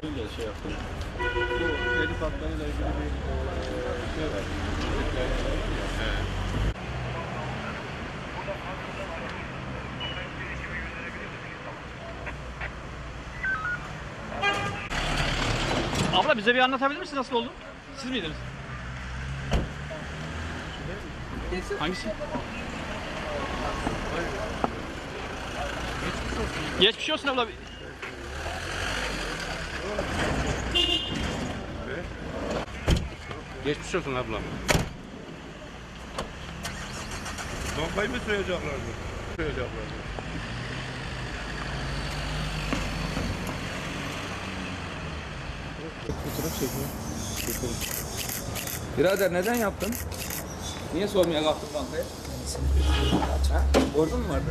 Önce şey yaptım. Bu Elif Atlan'ıyla ilgili bir şey var. Evet. Abla bize bir anlatabilir misin nasıl oldu? Siz miydiniz? Hangisi? Geçmiş olsun abla. Geçmiş olsun ablam. Noktayı mı söyleyeceklerdi? Söyleyeceklerdi. Fotoğraf çekmiyor. Birader neden yaptın? Niye sormaya kalktın bankaya? Ha? Borcun mu vardı?